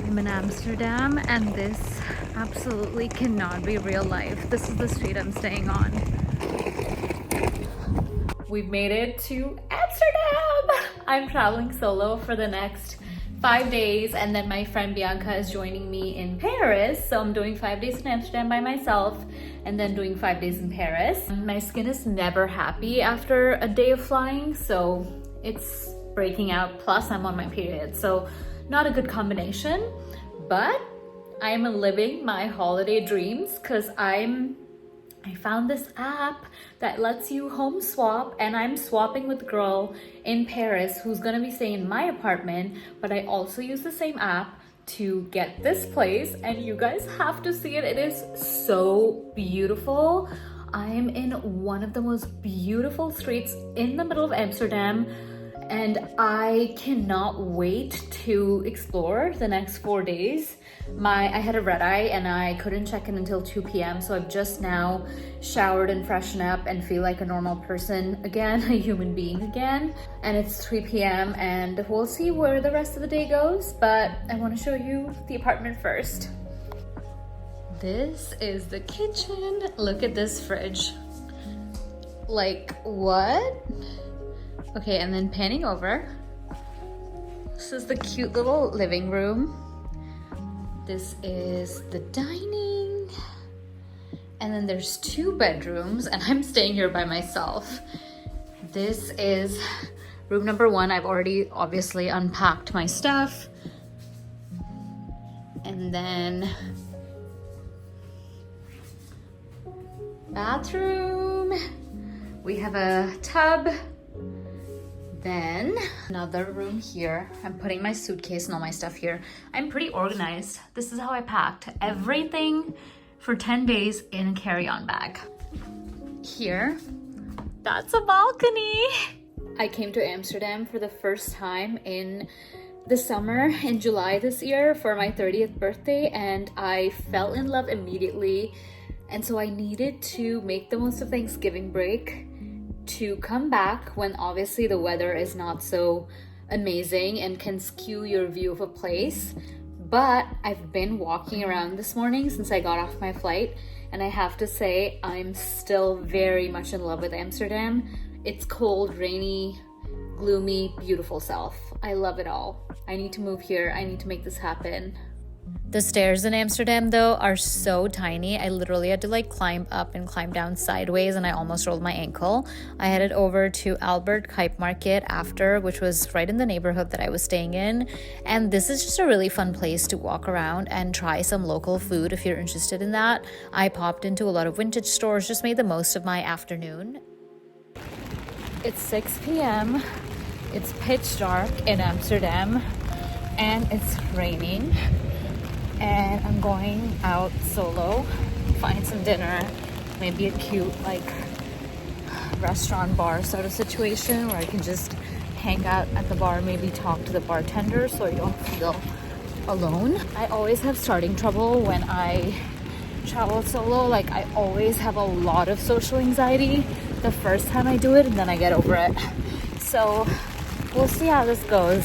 I'm in Amsterdam and this absolutely cannot be real life. This is the street I'm staying on. We've made it to Amsterdam! I'm traveling solo for the next 5 days, and then my friend Bianca is joining me in Paris. So I'm doing 5 days in Amsterdam by myself and then doing 5 days in Paris. My skin is never happy after a day of flying, so it's breaking out, plus I'm on my period. So not a good combination, but I'm living my holiday dreams because I found this app that lets you home swap, and I'm swapping with a girl in Paris who's gonna be staying in my apartment, but I also use the same app to get this place, and you guys have to see it. It is so beautiful. I'm in one of the most beautiful streets in the middle of Amsterdam, and I cannot wait to explore the next 4 days. I had a red eye and I couldn't check in until 2 p.m. So I've just now showered and freshened up and feel like a normal person again, a human being again. And it's 3 p.m. and we'll see where the rest of the day goes, but I want to show you the apartment first. This is the kitchen. Look at this fridge. Like, what? Okay, and then panning over. This is the cute little living room. This is the dining. And then there's 2 bedrooms, and I'm staying here by myself. This is room number 1. I've already obviously unpacked my stuff. And then bathroom. We have a tub. Then another room here. I'm putting my suitcase and all my stuff here. I'm pretty organized. This is how I packed everything for 10 days in a carry-on bag. Here, that's a balcony. I came to Amsterdam for the first time in the summer in July this year for my 30th birthday, and I fell in love immediately. And so I needed to make the most of Thanksgiving break to come back when obviously the weather is not so amazing and can skew your view of a place. But I've been walking around this morning since I got off my flight, and I have to say I'm still very much in love with Amsterdam. It's cold, rainy, gloomy, beautiful self. I love it all. I need to move here. I need to make this happen. The stairs in Amsterdam though are so tiny. I literally had to like climb up and climb down sideways, and I almost rolled my ankle. I headed over to Albert Kuip Market after, which was right in the neighborhood that I was staying in. And this is just a really fun place to walk around and try some local food if you're interested in that. I popped into a lot of vintage stores, just made the most of my afternoon. It's 6 p.m. It's pitch dark in Amsterdam and it's raining. And I'm going out solo, find some dinner, maybe a cute like restaurant bar sort of situation where I can just hang out at the bar, maybe talk to the bartender so I don't feel alone. I always have starting trouble when I travel solo. Like I always have a lot of social anxiety the first time I do it, and then I get over it. So we'll see how this goes.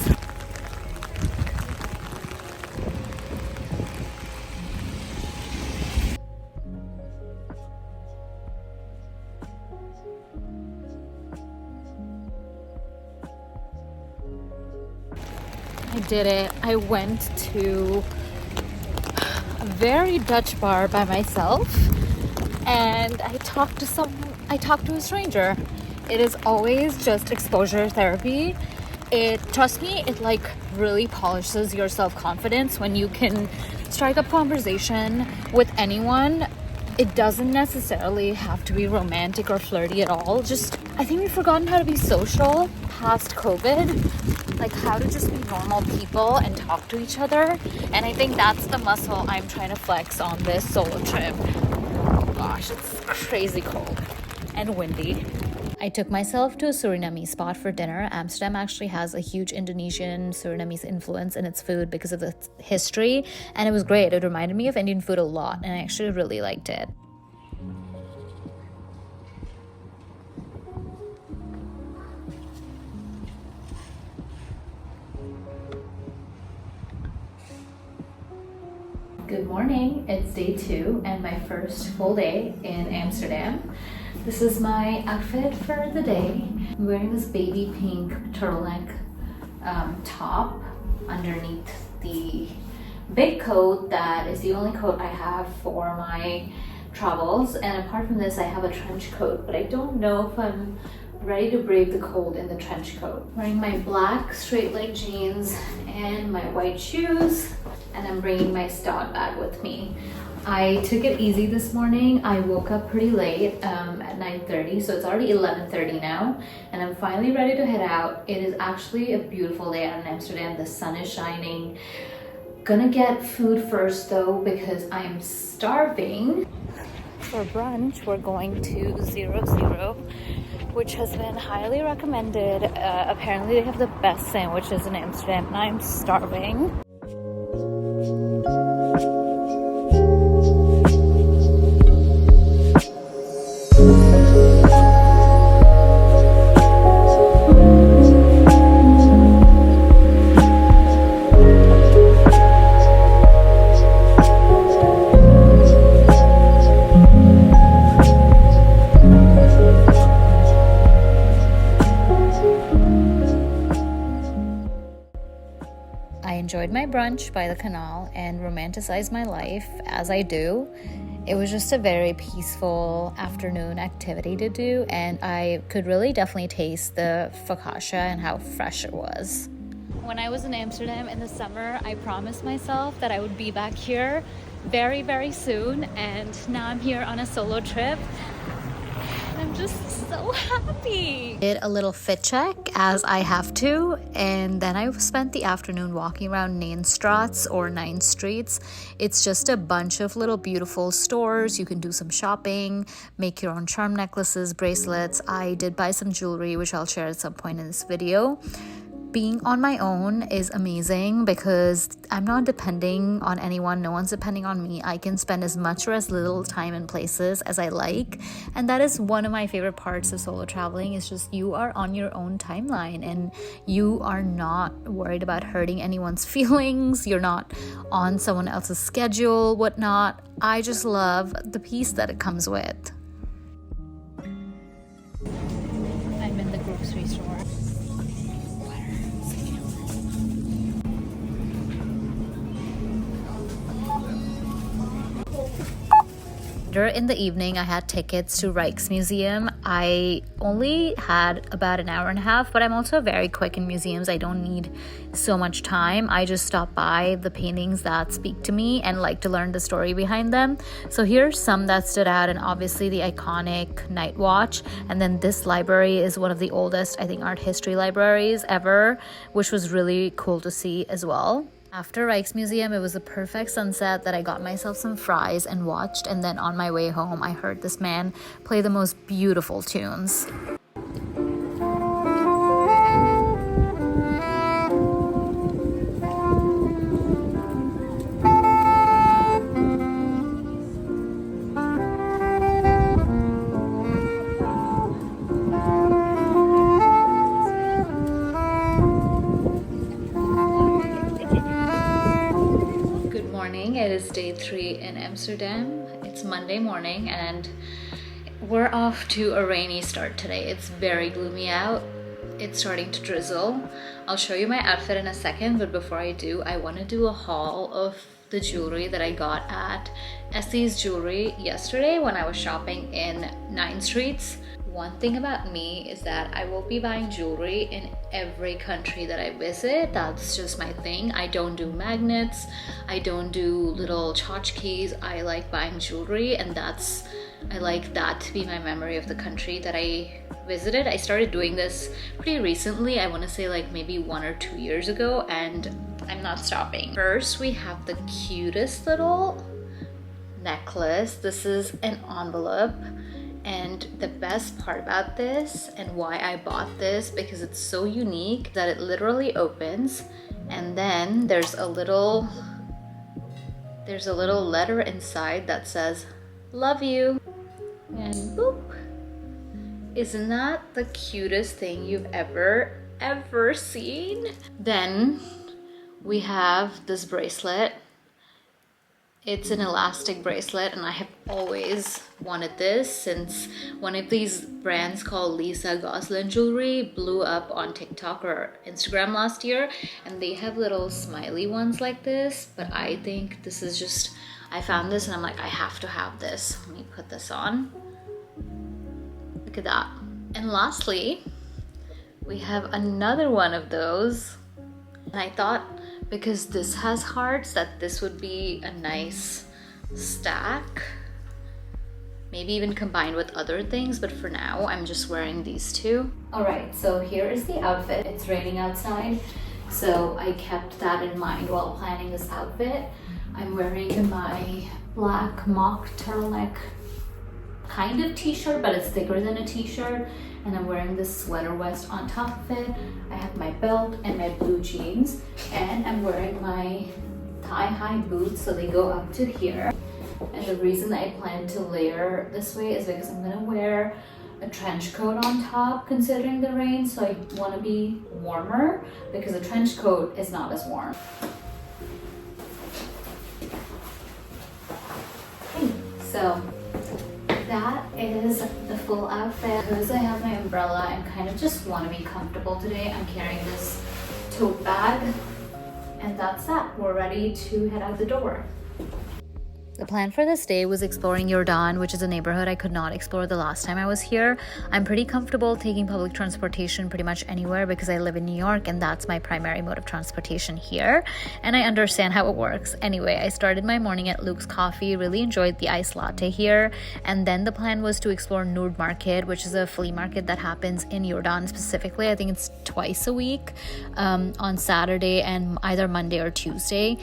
I did it. I went to a very Dutch bar by myself and I talked to a stranger. It is always just exposure therapy. Trust me, it like really polishes your self-confidence when you can strike up conversation with anyone it doesn't necessarily have to be romantic or flirty at all. Just, I think we've forgotten how to be social past COVID, like how to just be normal people and talk to each other. And I think that's the muscle I'm trying to flex on this solo trip. Oh gosh, it's crazy cold and windy. I took myself to a Surinamese spot for dinner. Amsterdam actually has a huge Indonesian Surinamese influence in its food because of the history, and it was great. It reminded me of Indian food a lot, and I actually really liked it. Good morning, it's day 2 and my first full day in Amsterdam. This is my outfit for the day. I'm wearing this baby pink turtleneck top underneath the big coat that is the only coat I have for my travels. And apart from this, I have a trench coat, but I don't know if I'm ready to brave the cold in the trench coat. Wearing my black straight leg jeans and my white shoes, and I'm bringing my Stott bag with me. I took it easy this morning. I woke up pretty late at 9:30, so it's already 11:30 now, and I'm finally ready to head out. It is actually a beautiful day out in Amsterdam. The sun is shining. Gonna get food first though because I'm starving. For brunch, we're going to 00, which has been highly recommended. Apparently they have the best sandwiches in Amsterdam, and I'm starving. I enjoyed my brunch by the canal and romanticized my life as I do. It was just a very peaceful afternoon activity to do, and I could really definitely taste the focaccia and how fresh it was. When I was in Amsterdam in the summer, I promised myself that I would be back here very, very soon, and now I'm here on a solo trip. I'm just so happy. Did a little fit check as I have to, and then I spent the afternoon walking around Nijnstraats or 9 Streets. It's just a bunch of little beautiful stores. You can do some shopping, make your own charm necklaces, bracelets. I did buy some jewelry, which I'll share at some point in this video. Being on my own is amazing because I'm not depending on anyone. No one's depending on me. I can spend as much or as little time in places as I like. And that is one of my favorite parts of solo traveling. Is just you are on your own timeline and you are not worried about hurting anyone's feelings. You're not on someone else's schedule, whatnot. I just love the peace that it comes with. I'm in the grocery store. In the evening, I had tickets to Rijksmuseum. I only had about an hour and a half, but I'm also very quick in museums. I don't need so much time. I just stop by the paintings that speak to me and like to learn the story behind them. So here's some that stood out, and obviously the iconic Night Watch. And then this library is one of the oldest, I think, art history libraries ever, which was really cool to see as well. After Rijksmuseum, it was a perfect sunset that I got myself some fries and watched, and then on my way home, I heard this man play the most beautiful tunes. It is day 3 in Amsterdam. It's Monday morning and we're off to a rainy start today. It's very gloomy out. It's starting to drizzle. I'll show you my outfit in a second, but before I do, I want to do a haul of the jewelry that I got at Essie's Jewelry yesterday when I was shopping in 9 Streets. One thing about me is that I will be buying jewelry in every country that I visit. That's just my thing. I don't do magnets. I don't do little tchotchkes. I like buying jewelry, and I like that to be my memory of the country that I visited. I started doing this pretty recently. I want to say like maybe 1 or 2 years ago, and I'm not stopping. First, we have the cutest little necklace. This is an envelope. And the best part about this and why I bought this, because it's so unique, that it literally opens and then there's a little letter inside that says love you, and boop. Isn't that the cutest thing you've ever seen? Then we have this bracelet. It's an elastic bracelet, and I have always wanted this since one of these brands called Lisa Goslin Jewelry blew up on TikTok or Instagram last year, and they have little smiley ones like this, but I think this is just, I found this and I'm like, I have to have this. Let me put this on. Look at that. And lastly, we have another one of those, and I thought, because this has hearts, that this would be a nice stack, maybe even combined with other things, but for now I'm just wearing these two. All right, so here is the outfit. It's raining outside, so I kept that in mind while planning this outfit. I'm wearing my black mock turtleneck kind of t-shirt, but it's thicker than a t-shirt, and I'm wearing this sweater vest on top of it. I have my belt and my blue jeans, and I'm wearing my thigh-high boots, so they go up to here. And the reason I plan to layer this way is because I'm gonna wear a trench coat on top considering the rain, so I want to be warmer because a trench coat is not as warm. Okay, so that is the full outfit. Because I have my umbrella and kind of just want to be comfortable today, I'm carrying this tote bag, and that's that. We're ready to head out the door. The plan for this day was exploring Jordan, which is a neighborhood I could not explore the last time I was here. I'm pretty comfortable taking public transportation pretty much anywhere because I live in New York and that's my primary mode of transportation here. And I understand how it works. Anyway, I started my morning at Luke's Coffee, really enjoyed the iced latte here. And then the plan was to explore Noord Market, which is a flea market that happens in Jordan specifically. I think it's twice a week on Saturday and either Monday or Tuesday.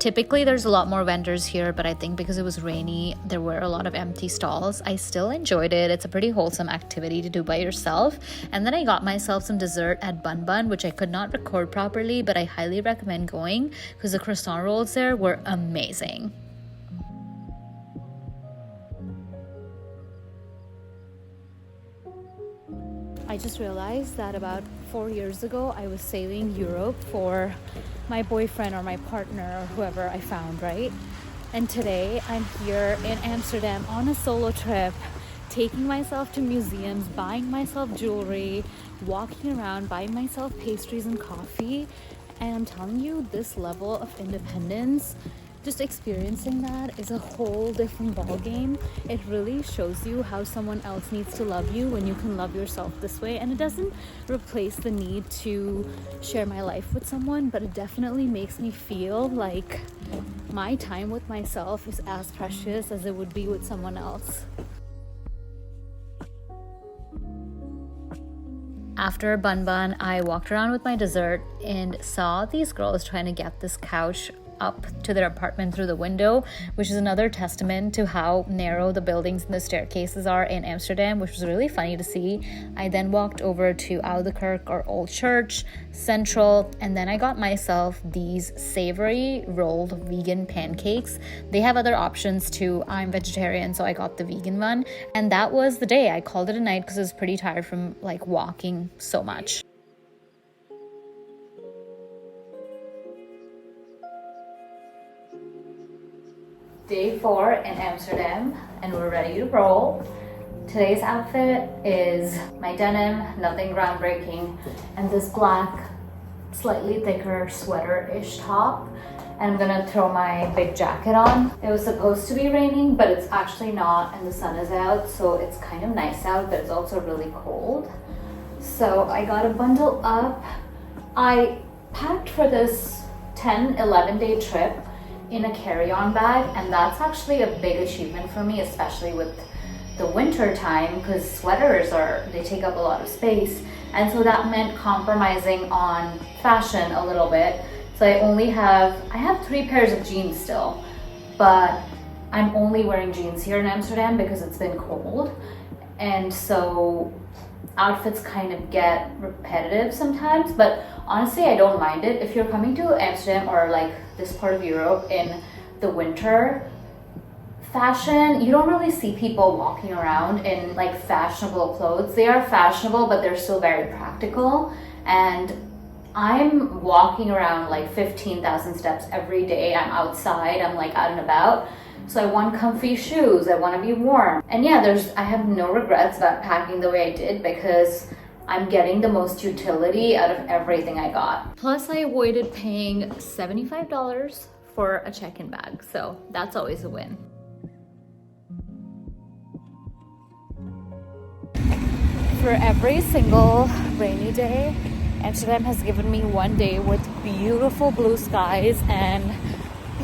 Typically, there's a lot more vendors here, but I think because it was rainy, there were a lot of empty stalls. I still enjoyed it. It's a pretty wholesome activity to do by yourself. And then I got myself some dessert at Bun Bun, which I could not record properly, but I highly recommend going because the croissant rolls there were amazing. I just realized that about 4 years ago, I was sailing Europe for my boyfriend or my partner or whoever I found, right? And today I'm here in Amsterdam on a solo trip, taking myself to museums, buying myself jewelry, walking around, buying myself pastries and coffee. And I'm telling you, this level of independence, just experiencing that is a whole different ballgame. It really shows you how someone else needs to love you when you can love yourself this way. And it doesn't replace the need to share my life with someone, but it definitely makes me feel like my time with myself is as precious as it would be with someone else. After Bun Bun, I walked around with my dessert and saw these girls trying to get this couch up to their apartment through the window, which is another testament to how narrow the buildings and the staircases are in Amsterdam, which was really funny to see. I then walked over to Oudekerk or Old Church, Central, and then I got myself these savory rolled vegan pancakes. They have other options too. I'm vegetarian, so I got the vegan one, and that was the day. I called it a night because I was pretty tired from like walking so much. Day 4 in Amsterdam, and we're ready to roll. Today's outfit is my denim, nothing groundbreaking, and this black, slightly thicker sweater-ish top. And I'm gonna throw my big jacket on. It was supposed to be raining, but it's actually not, and the sun is out, so it's kind of nice out, but it's also really cold. So I got to bundle up. I packed for this 10-11 day trip in a carry-on bag, and that's actually a big achievement for me, especially with the winter time, because sweaters they take up a lot of space, and so that meant compromising on fashion a little bit. So I have 3 pairs of jeans still, but I'm only wearing jeans here in Amsterdam because it's been cold, and so outfits kind of get repetitive sometimes, but honestly I don't mind it. If you're coming to Amsterdam or like this part of Europe in the winter, fashion, you don't really see people walking around in like fashionable clothes. They are fashionable, but they're still very practical, and I'm walking around like 15,000 steps every day. I'm outside, I'm like out and about. So I want comfy shoes, I want to be warm. And yeah, I have no regrets about packing the way I did because I'm getting the most utility out of everything I got. Plus I avoided paying $75 for a check-in bag, so that's always a win. For every single rainy day, Amsterdam has given me one day with beautiful blue skies and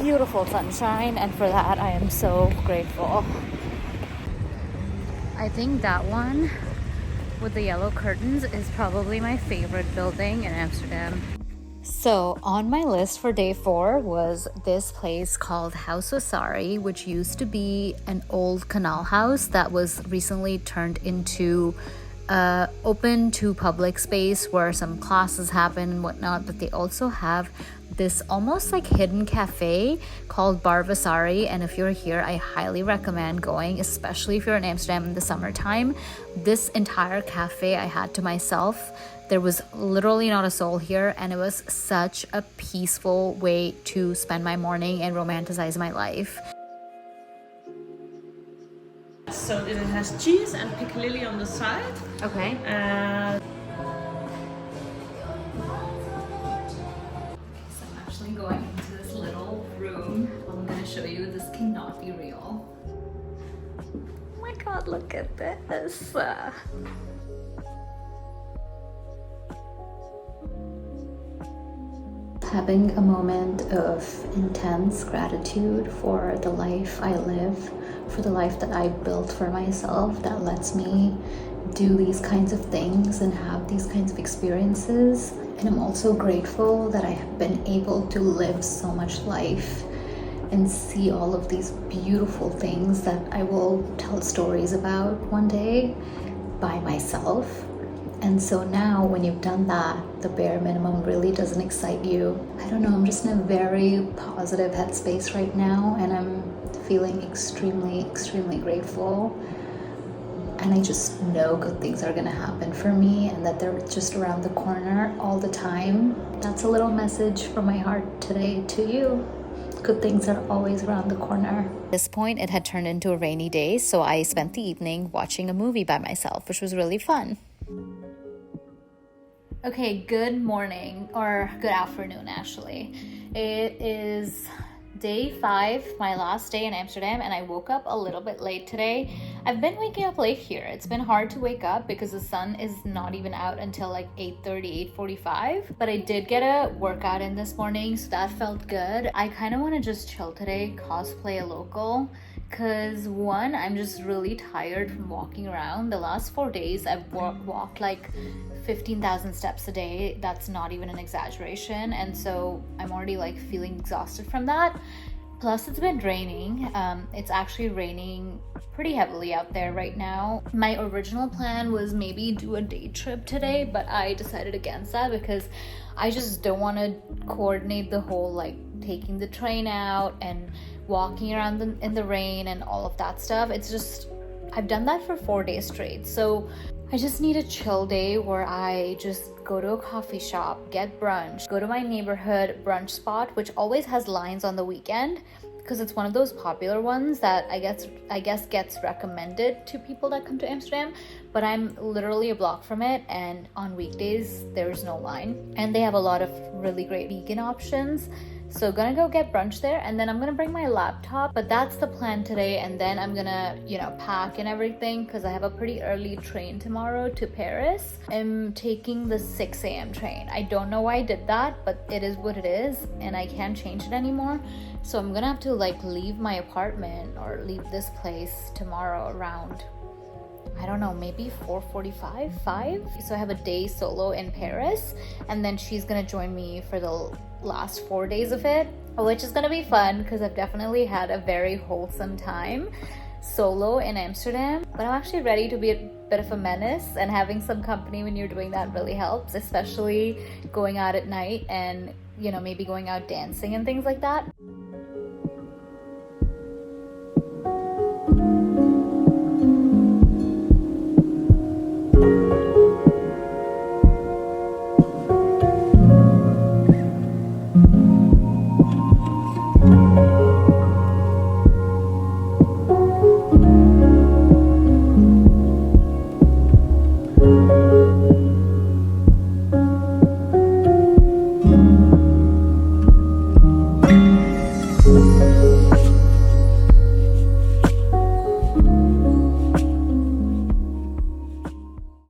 beautiful sunshine, and for that I am so grateful. I think that one with the yellow curtains is probably my favorite building in Amsterdam. So on my list for day 4 was this place called House Osari, which used to be an old canal house that was recently turned into open to public space where some classes happen and whatnot, but they also have this almost like hidden cafe called Bar Vasari, and if you're here I highly recommend going, especially if you're in Amsterdam in the summertime. This entire cafe I had to myself. There was literally not a soul here, and it was such a peaceful way to spend my morning and romanticize my life. So it has cheese and piccalilli on the side. Okay. So I'm actually going into this little room. I'm gonna show you. This cannot be real. Oh my god, look at this. Having a moment of intense gratitude for the life I live, for the life that I built for myself that lets me do these kinds of things and have these kinds of experiences. And I'm also grateful that I have been able to live so much life and see all of these beautiful things that I will tell stories about one day by myself. And so now when you've done that, the bare minimum really doesn't excite you. I don't know, I'm just in a very positive headspace right now, and I'm feeling extremely, extremely grateful. And I just know good things are gonna happen for me and that they're just around the corner all the time. That's a little message from my heart today to you. Good things are always around the corner. At this point, it had turned into a rainy day, so I spent the evening watching a movie by myself, which was really fun. Okay, good morning, or good afternoon actually. It is day 5, my last day in Amsterdam, and I woke up a little bit late today. I've been waking up late here. It's been hard to wake up because the sun is not even out until like 8:30, 8:45. But I did get a workout in this morning, so that felt good. I kind of want to just chill today, cosplay a local. Because one, I'm just really tired from walking around. The last 4 days, I've walked like 15,000 steps a day. That's not even an exaggeration. And so I'm already like feeling exhausted from that. Plus it's been raining. It's actually raining pretty heavily out there right now. My original plan was maybe do a day trip today, but I decided against that because I just don't want to coordinate the whole like taking the train out and walking around in the rain and all of that stuff. It's just, I've done that for 4 days straight. So I just need a chill day where I just go to a coffee shop, get brunch, go to my neighborhood brunch spot, which always has lines on the weekend. because it's one of those popular ones that I guess gets recommended to people that come to Amsterdam, but I'm literally a block from it, and on weekdays there's no line, and they have a lot of really great vegan options. So gonna go get brunch there, and then I'm gonna bring my laptop, but that's the plan today. And then I'm gonna, you know, pack and everything because I have a pretty early train tomorrow to Paris. I'm taking the 6 a.m. train. I don't know why I did that, but it is what it is, and I can't change it anymore. So I'm gonna have to like leave my apartment or leave this place tomorrow around, I don't know, maybe 4:45, 5. So I have a day solo in Paris, and then she's gonna join me for the last 4 days of it, which is gonna be fun because I've definitely had a very wholesome time solo in Amsterdam. But I'm actually ready to be a bit of a menace, and having some company when you're doing that really helps, especially going out at night and, you know, maybe going out dancing and things like that.